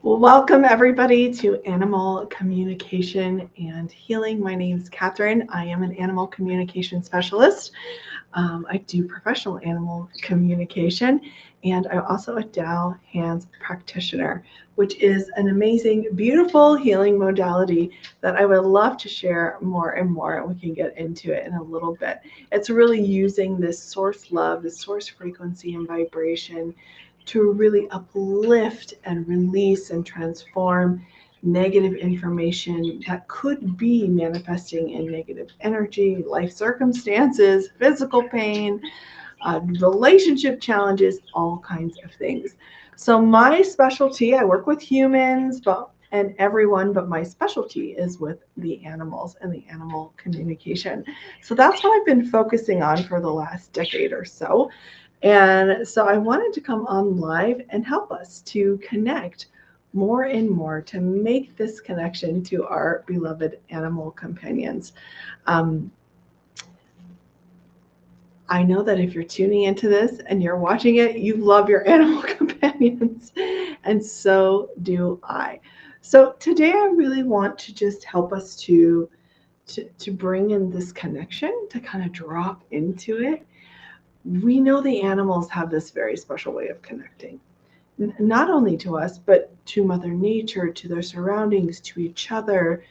Welcome, everybody, to Animal Communication and Healing. My name is Katherine. I am an animal communication specialist. I do professional animal communication, and I'm also a Dow hands practitioner, which is an amazing, beautiful healing modality that I would love to share more and more, and we can get into it in a little bit. It's really using this source love, this source frequency and vibration to really uplift and release and transform negative information that could be manifesting in negative energy, life circumstances, physical pain, relationship challenges, all kinds of things. So my specialty, I work with humans, and everyone, but my specialty is with the animals and the animal communication. So that's what I've been focusing on for the last decade or so. And so I wanted to come on live and help us to connect more and more to make this connection to our beloved animal companions. Um, I know that if you're tuning into this and you're watching it, you love your animal companions, and so do I. So today I really want to just help us to bring in this connection, to kind of drop into it. We know the animals have this very special way of connecting, not only to us, but to Mother Nature, to their surroundings, to each other,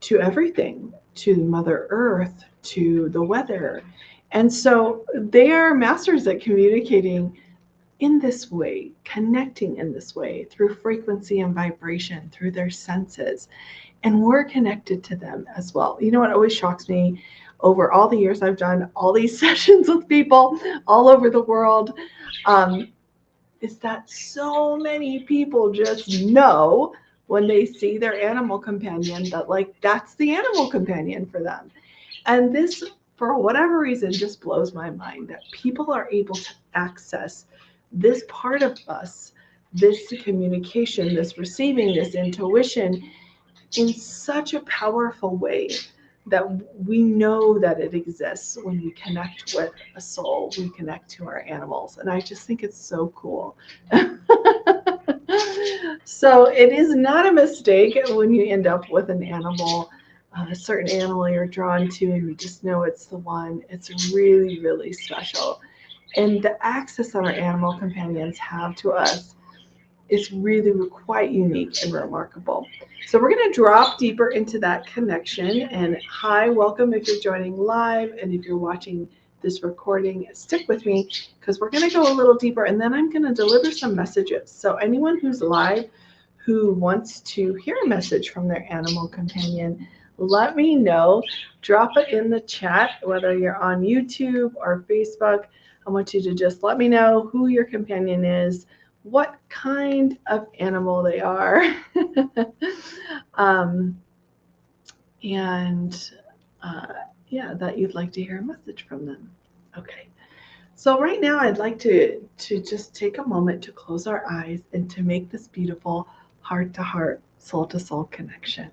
to everything, to Mother Earth, to the weather. And so they are masters at communicating in this way, connecting in this way through frequency and vibration, through their senses. And we're connected to them as well. You know what always shocks me over all the years I've done all these sessions with people all over the world, um, is that so many people just know when they see their animal companion that, like, that's the animal companion for them. And this, for whatever reason, just blows my mind that people are able to access this part of us, this communication, this receiving, this intuition in such a powerful way that we know that it exists when we connect with a soul, we connect to our animals. And I just think it's so cool. So it is not a mistake when you end up with an animal, a certain animal you're drawn to, and you just know it's the one. It's really, really special. And the access that our animal companions have to us is really quite unique and remarkable. So we're going to drop deeper into that connection. And hi, welcome if you're joining live, and if you're watching this recording, stick with me because we're going to go a little deeper, and then I'm going to deliver some messages. So anyone who's live who wants to hear a message from their animal companion, let me know. Drop it in the chat, whether you're on YouTube or Facebook. I want you to just let me know who your companion is, what kind of animal they are, um, and yeah, that you'd like to hear a message from them. Okay. So right now, I'd like to just take a moment to close our eyes and to make this beautiful heart-to-heart, soul-to-soul connection.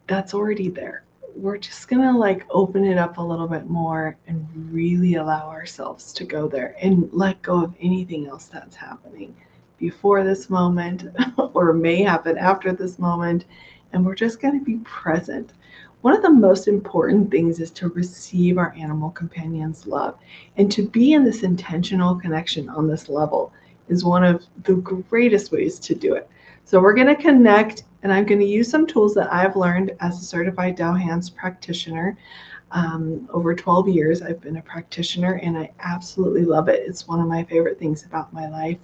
That's already there. We're just gonna like open it up a little bit more and really allow ourselves to go there and let go of anything else that's happening before this moment or may happen after this moment. And we're just gonna be present. One of the most important things is to receive our animal companions' love, and to be in this intentional connection on this level is one of the greatest ways to do it. So we're going to connect, and I'm going to use some tools that I've learned as a certified Dow hands practitioner. Over 12 years, I've been a practitioner, and I absolutely love it. It's one of my favorite things about my life,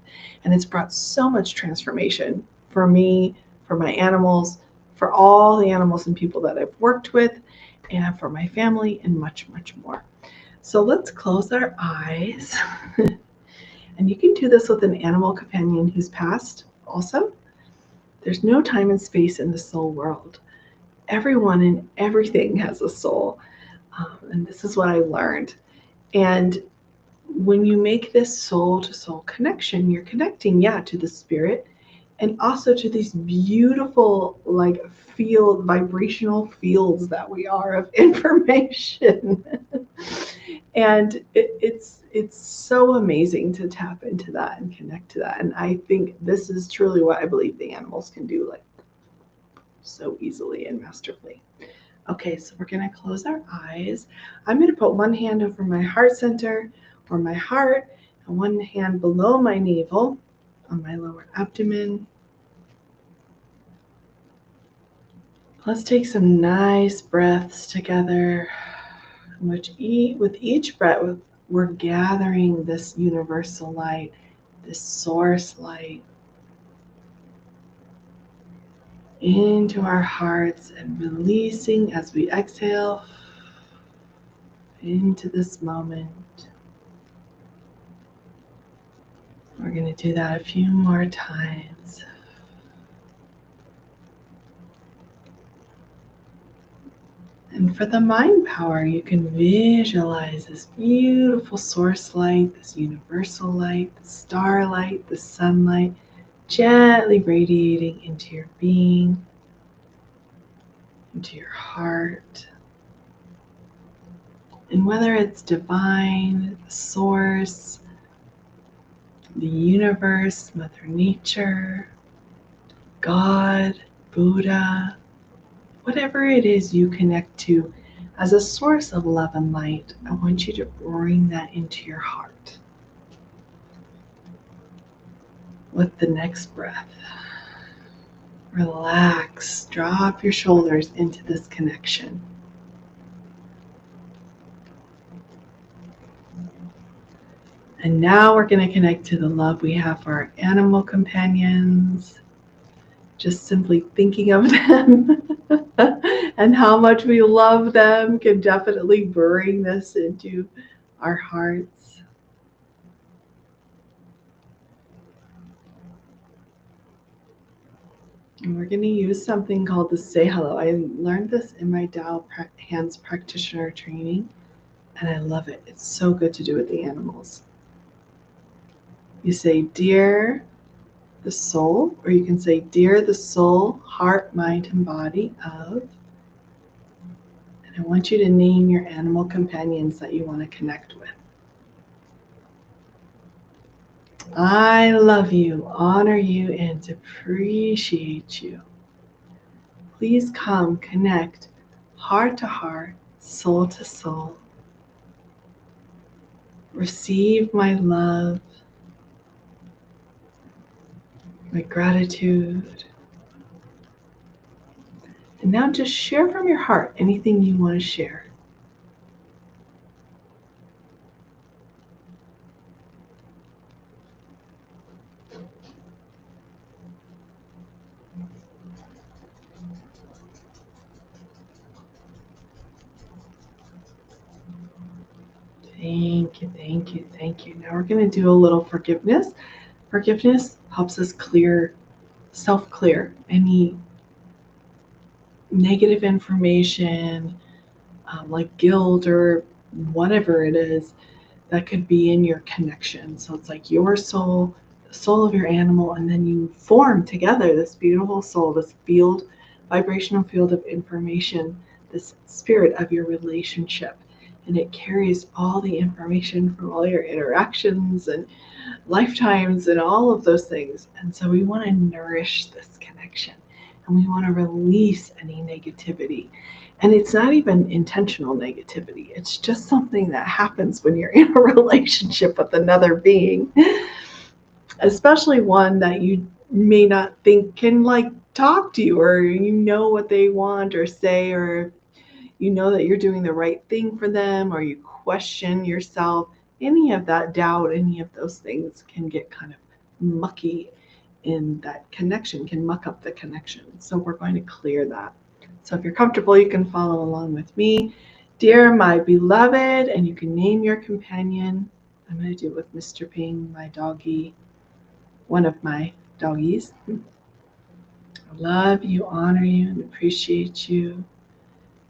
and it's brought so much transformation for me, for my animals, for all the animals and people that I've worked with, and for my family, and much, much more. So let's close our eyes. And you can do this with an animal companion who's passed also. There's no time and space in the soul world. Everyone and everything has a soul. And this is what I learned. And when you make this soul to soul connection, you're connecting, yeah, to the spirit and also to these beautiful vibrational fields that we are of information. And it's so amazing to tap into that and connect to that. And I think this is truly what I believe the animals can do, like, so easily and masterfully. Okay, so we're going to close our eyes. I'm going to put one hand over my heart center or my heart, and one hand below my navel on my lower abdomen. Let's take some nice breaths together. With each breath, we're gathering this universal light, this source light, into our hearts and releasing as we exhale into this moment. We're going to do that a few more times. And for the mind power, you can visualize this beautiful source light, this universal light, the starlight, the sunlight, gently radiating into your being, into your heart. And whether it's divine, the source, the universe, Mother Nature, God, Buddha, whatever it is you connect to as a source of love and light, I want you to bring that into your heart with the next breath. Relax, drop your shoulders into this connection. And now we're going to connect to the love we have for our animal companions. Just simply thinking of them and how much we love them can definitely bring this into our hearts. And we're going to use something called the Say Hello. I learned this in my Tao Hands Practitioner training, and I love it. It's so good to do with the animals. You say, "Dear the soul," or you can say, "Dear the soul, heart, mind, and body of," and I want you to name your animal companions that you want to connect with. I love you, honor you, and appreciate you. Please come connect heart to heart, soul to soul. Receive my love, my gratitude. And now just share from your heart anything you want to share. Thank you, thank you, thank you. Now we're going to do a little forgiveness. Forgiveness helps us self-clear any negative information, like guilt or whatever it is that could be in your connection. So it's like your soul, the soul of your animal, and then you form together this beautiful soul, this vibrational field of information, this spirit of your relationship. And it carries all the information from all your interactions and lifetimes and all of those things. And so we want to nourish this connection, and we want to release any negativity. And it's not even intentional negativity. It's just something that happens when you're in a relationship with another being, especially one that you may not think can talk to you, or you know what they want or say, or you know that you're doing the right thing for them, or you question yourself. Any of that doubt, any of those things can get kind of mucky in that connection, can muck up the connection. So we're going to clear that. So if you're comfortable, you can follow along with me. Dear my beloved, and you can name your companion. I'm going to do it with Mr. Ping, my doggy, one of my doggies. I love you, honor you, and appreciate you.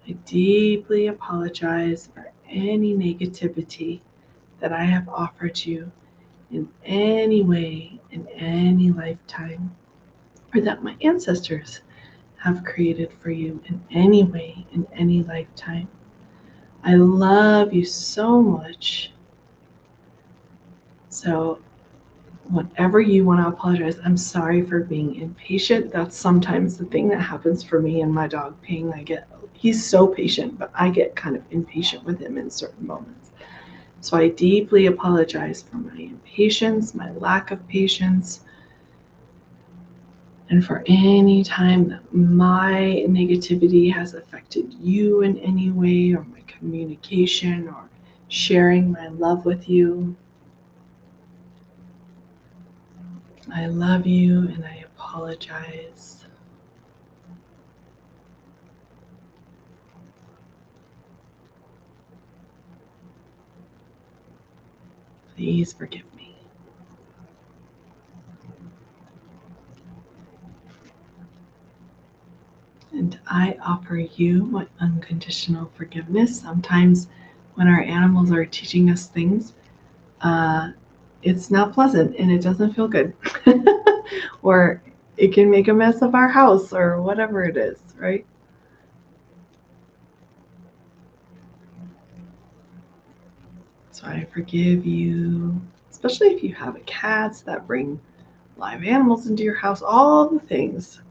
I deeply apologize for any negativity that I have offered you in any way, in any lifetime. or that my ancestors have created for you in any way, in any lifetime. I love you so much. So, whenever you want to apologize, I'm sorry for being impatient. That's sometimes the thing that happens for me and my dog Ping. He's so patient, but I get kind of impatient with him in certain moments. So I deeply apologize for my impatience, my lack of patience, and for any time that my negativity has affected you in any way, or my communication, or sharing my love with you. I love you and I apologize. Please forgive me. And I offer you my unconditional forgiveness. Sometimes when our animals are teaching us things, it's not pleasant and it doesn't feel good. Or it can make a mess of our house or whatever it is, right? So I forgive you, especially if you have cats that bring live animals into your house, all the things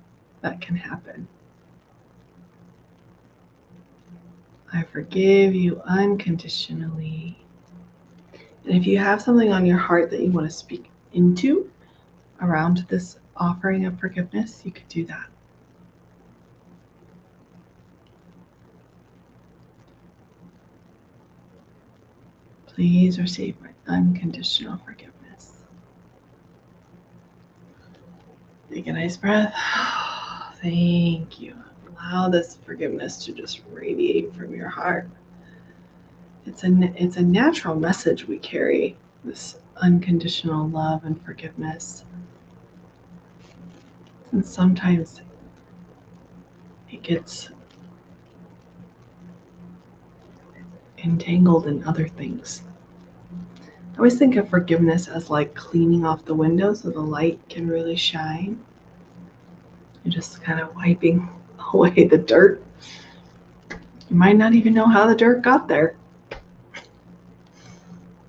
that can happen. I forgive you unconditionally. And if you have something on your heart that you want to speak into around this offering of forgiveness, you could do that. Please receive my unconditional forgiveness. Take a nice breath. Thank you. Allow this forgiveness to just radiate from your heart. It's a natural message we carry, this unconditional love and forgiveness. And sometimes it gets entangled in other things. I always think of forgiveness as like cleaning off the window so the light can really shine. You're just kind of wiping away the dirt. You might not even know how the dirt got there.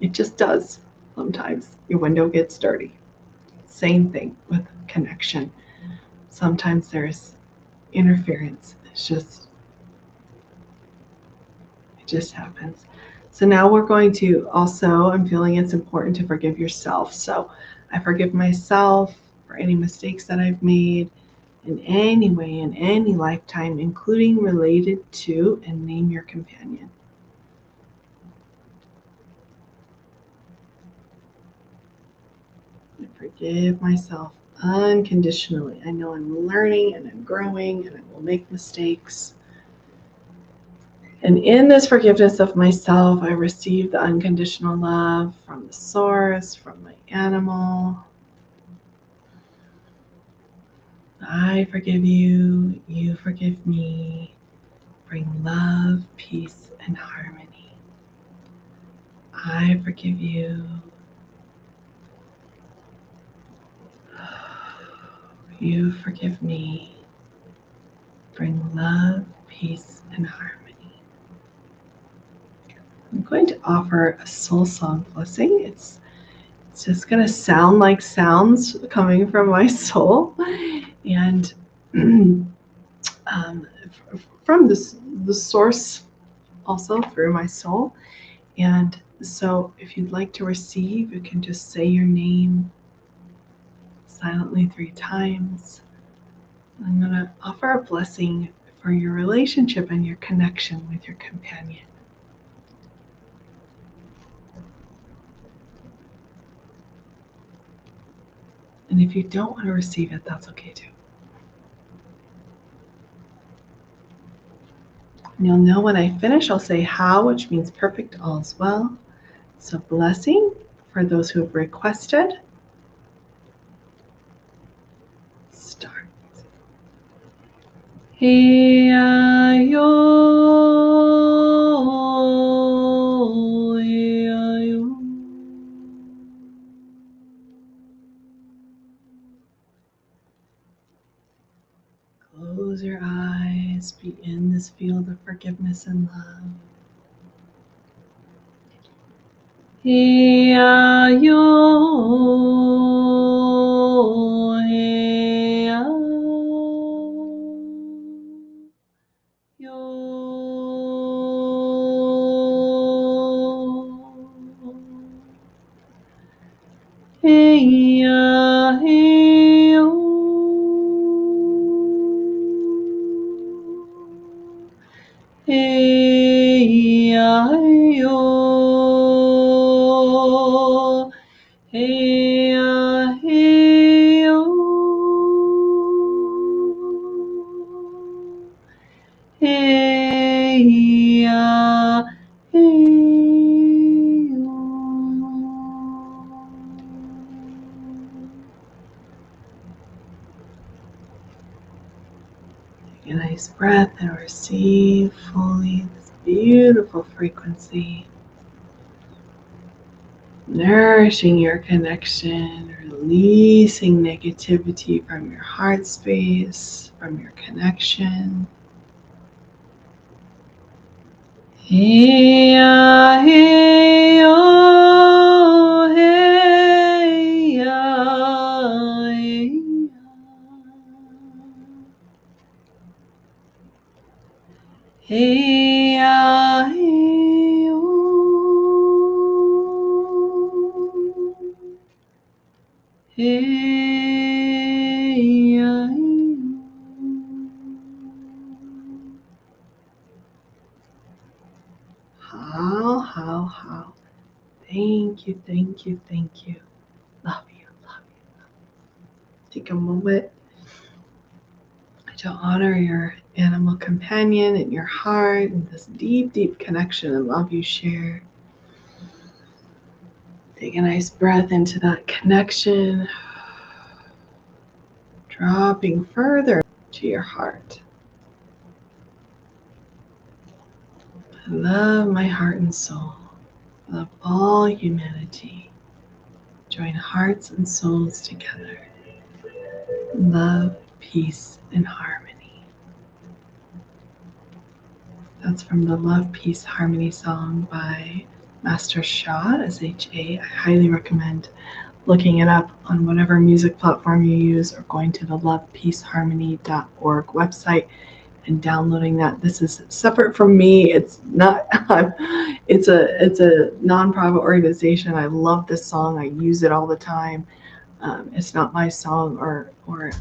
It just does. Sometimes your window gets dirty. Same thing with connection. Sometimes there's interference. It just happens. So now we're going to also, I'm feeling it's important to forgive yourself. So I forgive myself for any mistakes that I've made in any way, in any lifetime, including related to, and name your companion. I forgive myself unconditionally. I know I'm learning and I'm growing and I will make mistakes. And in this forgiveness of myself, I receive the unconditional love from the source, from my animal. I forgive you, you forgive me. Bring love, peace, and harmony. I forgive you. You forgive me. Bring love, peace, and harmony. I'm going to offer a soul song blessing. It's just going to sound like sounds coming from my soul. And from the source also through my soul. And so if you'd like to receive, you can just say your name silently 3 times. I'm going to offer a blessing for your relationship and your connection with your companion. And if you don't want to receive it, that's okay too. And you'll know when I finish, I'll say how, which means perfect, all is well. So blessing for those who have requested. Start. He-ya-yo, he-ya-yo. close your eyes, be in this field of forgiveness and love. Yo, hey ya, hey yo. Hey ya, hey yo. Hey ya, hey yo. Hey ya, hey yo. Take a nice breath and receive fully this beautiful frequency, nourishing your connection, releasing negativity from your heart space, from your connection. Hey ya, hey yo, hey ya, hey ya. Hey ya, hey yo. Hey ya, hey yo. How. Thank you, thank you, thank you. Love you, love you. Take a moment to honor your animal companion in your heart and this deep, deep connection and love you share. Take a nice breath into that connection, dropping further to your heart. I love my heart and soul. I love all humanity. Join hearts and souls together. Love, peace, and harmony. That's from the Love, Peace, Harmony song by Master Sha, S-H-A. I highly recommend looking it up on whatever music platform you use or going to the lovepeaceharmony.org website and downloading that. This is separate from me. It's not it's a nonprofit organization. I love this song. I use it all the time. It's not my song or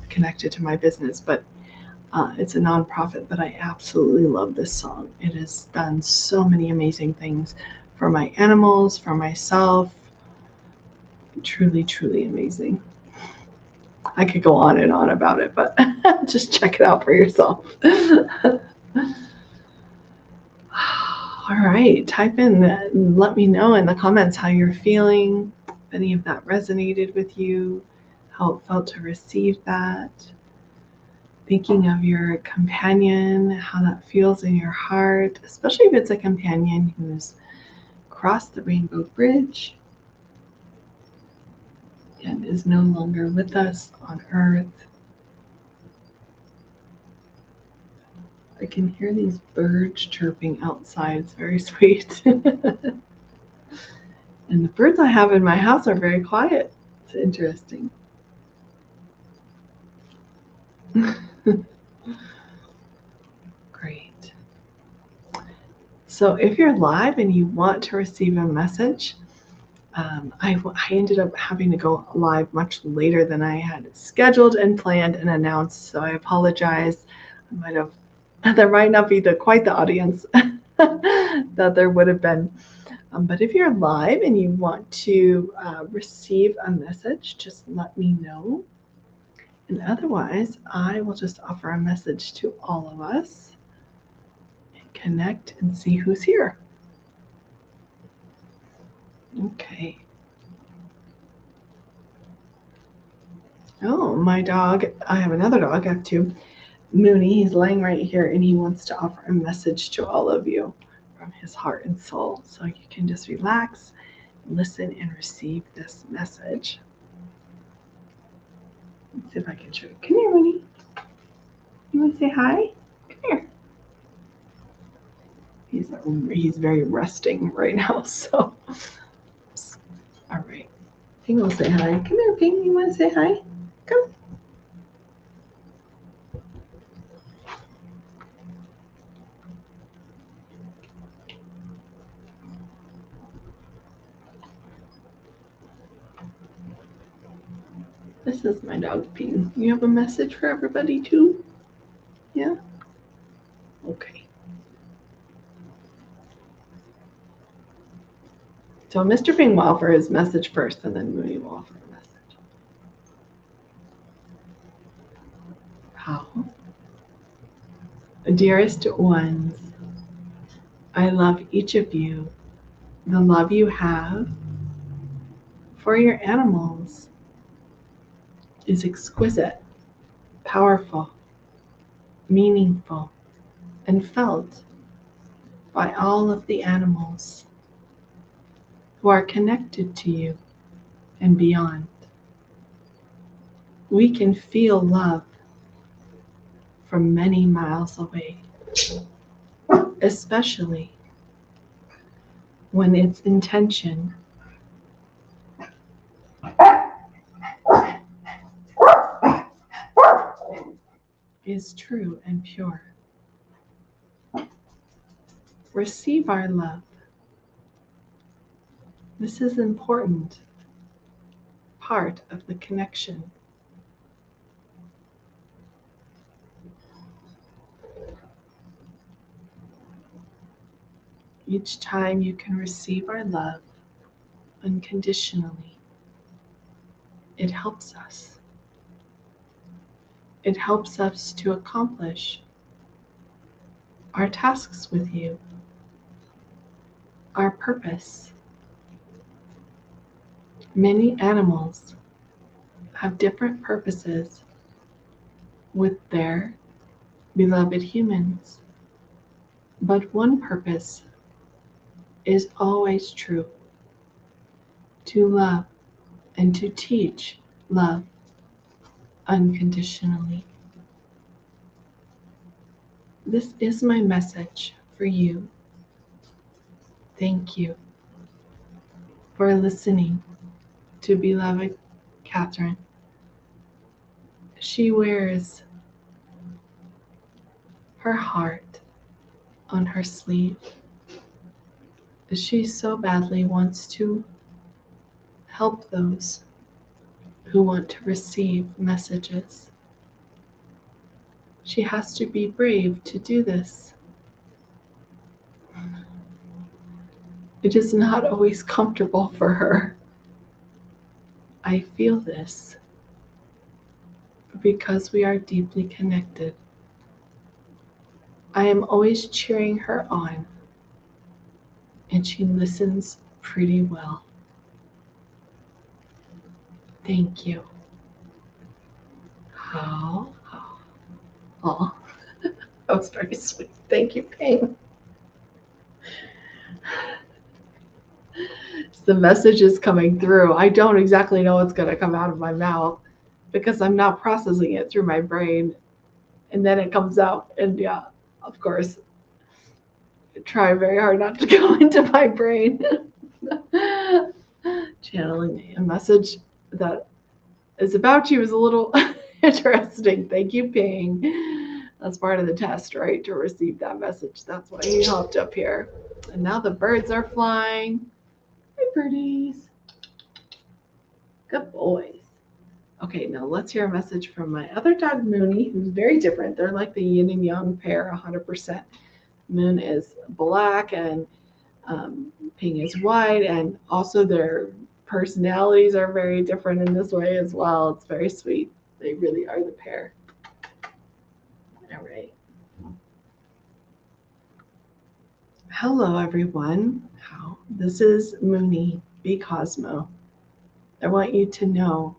connected to my business, but it's a nonprofit, but I absolutely love this song. It has done so many amazing things for my animals, for myself. Truly, truly amazing. I could go on and on about it, but just check it out for yourself. All right, type in and let me know in the comments how you're feeling, if any of that resonated with you, how it felt to receive that. Thinking of your companion, how that feels in your heart, especially if it's a companion who's crossed the rainbow bridge and is no longer with us on earth. I can hear these birds chirping outside. It's very sweet. And the birds I have in my house are very quiet. It's interesting. Great. So if you're live and you want to receive a message, I ended up having to go live much later than I had scheduled and planned and announced, so I apologize. There might not be quite the audience that there would have been. But if you're live and you want to receive a message, just let me know. And otherwise, I will just offer a message to all of us and connect and see who's here. Okay. Oh, my dog. I have another dog. I have two. Mooney, he's laying right here and he wants to offer a message to all of you from his heart and soul. So you can just relax, listen, and receive this message. Let's see if I can show you. Come here, Mooney. You want to say hi? Come here. He's very resting right now, so. All right. Ping will say hi. Come here, Ping. You want to say hi? Come. This is my dog, Ping. You have a message for everybody, too? Yeah? Okay. So Mr. Ping will offer his message first, and then Mooney will offer a message. How? Dearest ones, I love each of you. The love you have for your animals is exquisite, powerful, meaningful, and felt by all of the animals who are connected to you and beyond. We can feel love from many miles away, especially when its intention is true and pure. Receive our love. This is an important part of the connection. Each time you can receive our love unconditionally, it helps us. It helps us to accomplish our tasks with you, our purpose. Many animals have different purposes with their beloved humans, but one purpose is always true: to love and to teach love unconditionally. This is my message for you. Thank you for listening to beloved Katherine. She wears her heart on her sleeve. She so badly wants to help those who want to receive messages. She has to be brave to do this. It is not always comfortable for her. I feel this because we are deeply connected. I am always cheering her on, and she listens pretty well. Thank you. How? Oh, that was very sweet. Thank you, Ping. The message is coming through. I don't exactly know what's going to come out of my mouth because I'm not processing it through my brain. And then it comes out. And yeah, of course, I try very hard not to go into my brain. Channeling a message that is about you is a little interesting. Thank you, Ping. That's part of the test, right? To receive that message. That's why you hopped up here. And now the birds are flying. Hi, birdies. Good boys. Okay, now let's hear a message from my other dog, Mooney, who's very different. They're like the yin and yang pair, 100%. Moon is black and Ping is white, and also their personalities are very different in this way as well. It's very sweet. They really are the pair. All right. Hello, everyone. This is Mooney, B Cosmo. I want you to know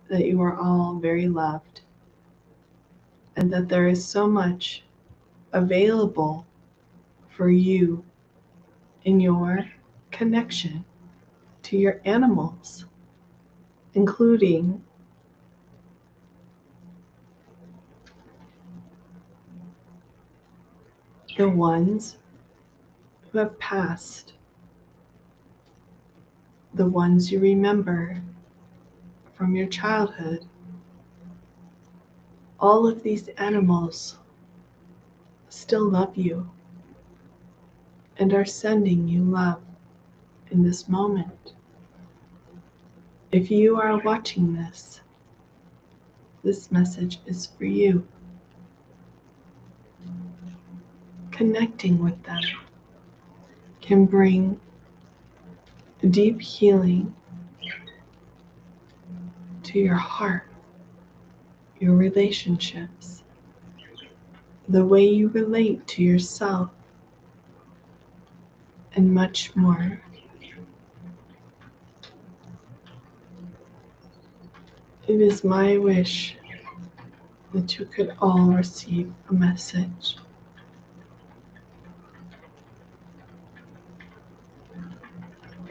that you are all very loved and that there is so much available for you in your connection to your animals, including the ones who have passed, the ones you remember from your childhood. All of these animals still love you and are sending you love in this moment. If you are watching this message is for you. Connecting with them can bring deep healing to your heart, your relationships, the way you relate to yourself, and much more. It is my wish that you could all receive a message.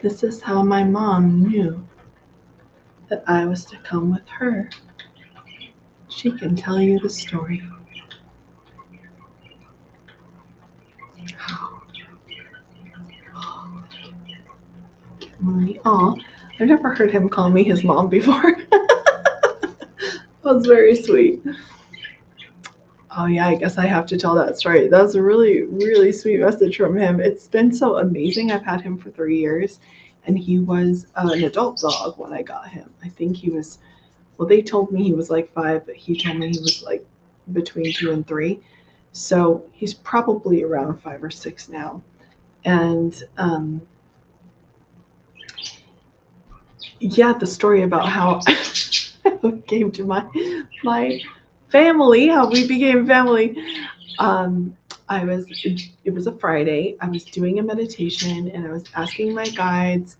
This is how my mom knew that I was to come with her. She can tell you the story. Oh, I've never heard him call me his mom before. That was very sweet. Oh yeah, I guess I have to tell that story. That was a really, really sweet message from him. It's been so amazing. I've had him for 3 years, and he was an adult dog when I got him. I think he was, well, they told me he was like 5, but he told me he was like between 2 and 3. So he's probably around 5 or 6 now. And yeah, the story about how I came to my family, how we became family. Um, it was a Friday. I was doing a meditation and I was asking my guides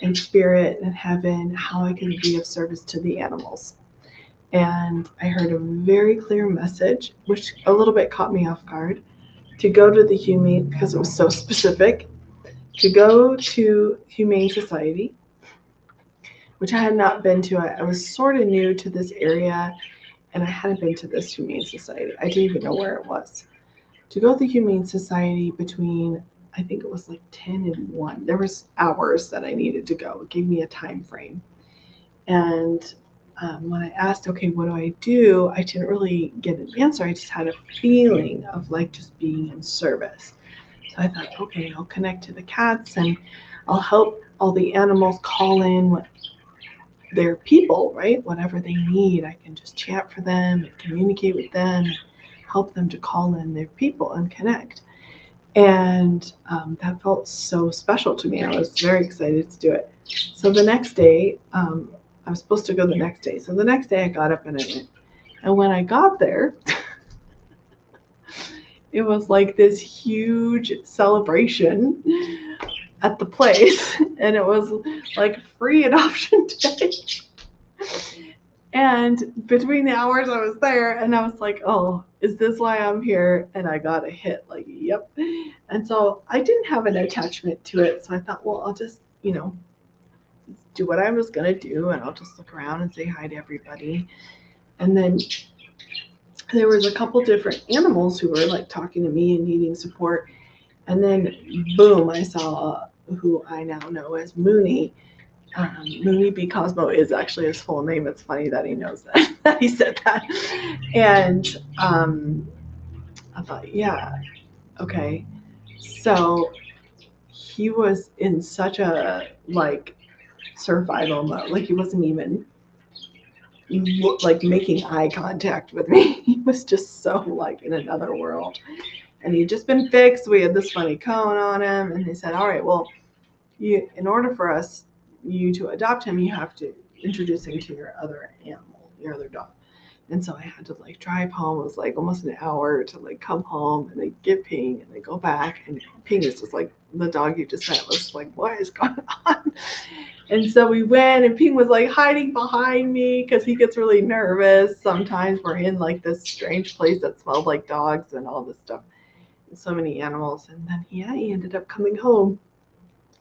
and spirit and heaven how I could be of service to the animals. And I heard a very clear message, which a little bit caught me off guard, to go to the humane, because it was so specific, to go to Humane Society, which I had not been to. I was sort of new to this area and I hadn't been to this Humane Society. I didn't even know where it was. To go to the Humane Society between, I think it was like 10 and 1. There was hours that I needed to go. It gave me a time frame. And when I asked, okay, what do I do? I didn't really get an answer. I just had a feeling of like just being in service. So I thought, okay, I'll connect to the cats and I'll help all the animals call in their people, right? Whatever they need, I can just chat for them and communicate with them, help them to call in their people and connect. And that felt so special to me. I was very excited to do it. So the next day, I was supposed to go the next day. So the next day I got up and I went. And when I got there, it was like this huge celebration at the place. And it was like free adoption day. And between the hours I was there, and I was like, oh, is this why I'm here? And I got a hit, like, yep. And so I didn't have an attachment to it. So I thought, well, I'll just, do what I was going to do, and I'll just look around and say hi to everybody. And then there was a couple different animals who were like talking to me and needing support. And then, boom, I saw who I now know as Mooney. Mooney B. Cosmo is actually his full name. It's funny that he knows that he said that. And I thought, yeah, okay. So he was in such a like survival mode. Like he wasn't even like making eye contact with me. He was just so like in another world. And he'd just been fixed. We had this funny cone on him, and they said, all right, well, in order for you to adopt him, you have to introduce him to your other animal, your other dog. And so I had to like drive home. It was like almost an hour to like come home and they get Ping and they go back. And Ping is just like the dog you just met was like, what is going on? And so we went and Ping was like hiding behind me because he gets really nervous. Sometimes we're in like this strange place that smelled like dogs and all this stuff. And so many animals. And then he ended up coming home.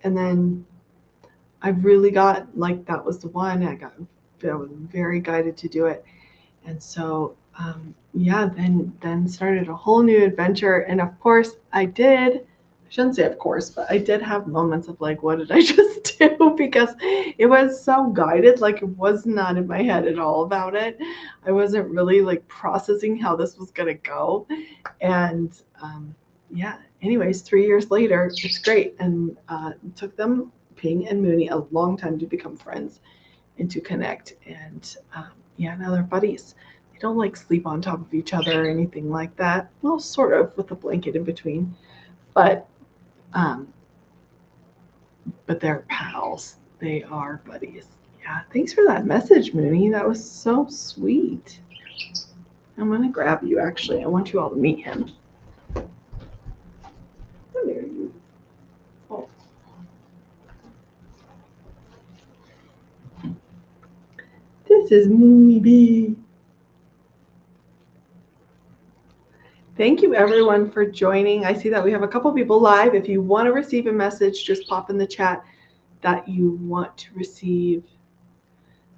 And then I really got like that was the one I was very guided to do it. And so then started a whole new adventure. And of course, I shouldn't say of course, but I did have moments of like, what did I just do? Because it was so guided, like it was not in my head at all about it. I wasn't really like processing how this was gonna go. And yeah, anyways, 3 years later, it's great. And it took them, Ping and Mooney, a long time to become friends and to connect. And yeah, now they're buddies. They don't like sleep on top of each other or anything like that. Well, sort of with a blanket in between, but um, but they're pals. They are buddies. Yeah, thanks for that message, Mooney. That was so sweet. I'm gonna grab you. Actually, I want you all to meet him. Come here, you. Oh, this is Mooney B. Thank you everyone for joining. I see that we have a couple people live. If you want to receive a message, just pop in the chat that you want to receive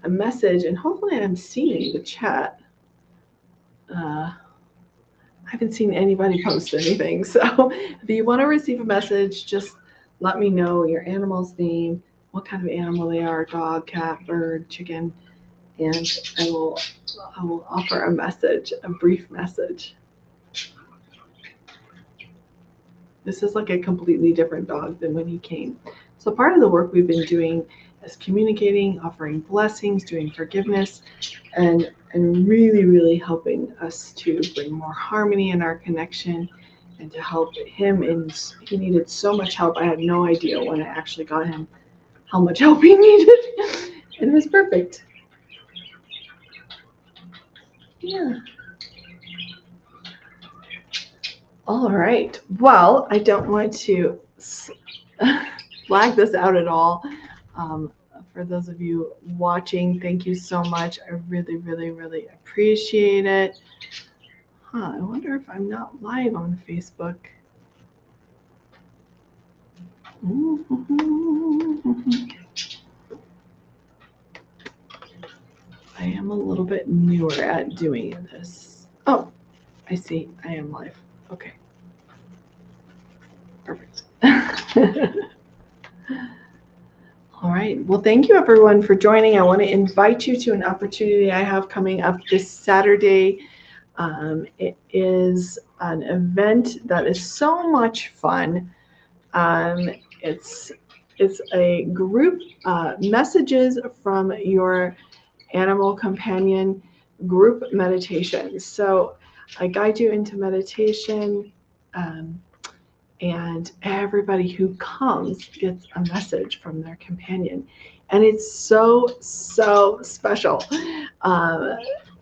a message, and hopefully I'm seeing the chat. I haven't seen anybody post anything, so if you want to receive a message, just let me know your animal's name, what kind of animal they are, dog, cat, bird, chicken, and I will offer a message, a brief message. This is like a completely different dog than when he came. So part of the work we've been doing is communicating, offering blessings, doing forgiveness, and really, really helping us to bring more harmony in our connection and to help him. And he needed so much help. I had no idea when I actually got him how much help he needed. And it was perfect. Yeah. All right. Well, I don't want to flag this out at all. Um, for those of you watching, thank you so much. I really, really, really appreciate it. I wonder if I'm not live on Facebook. I am a little bit newer at doing this. Oh, I see. I am live. Okay. Perfect. All right. Well, thank you everyone for joining. I want to invite you to an opportunity I have coming up this Saturday. It is an event that is so much fun. Um, it's it's a group messages from your animal companion group meditation. So I guide you into meditation. And everybody who comes gets a message from their companion, and it's so special. um,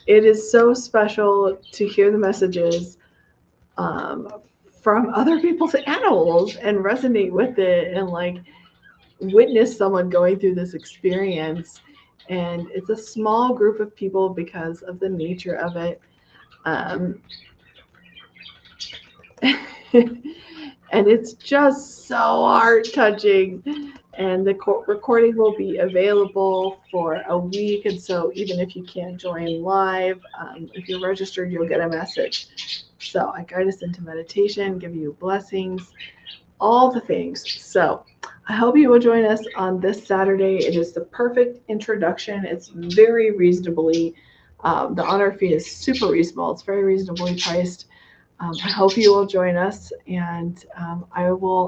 it is so special to hear the messages um, from other people's animals and resonate with it and like witness someone going through this experience. And it's a small group of people because of the nature of it. um, and it's just so heart touching. And the recording will be available for a week. And so even if you can't join live, if you're registered, you'll get a message. So I guide us into meditation, give you blessings, all the things. So I hope you will join us on this Saturday. It is the perfect introduction. It's very reasonably, the honor fee is super reasonable. It's very reasonably priced. I hope you will join us, and I will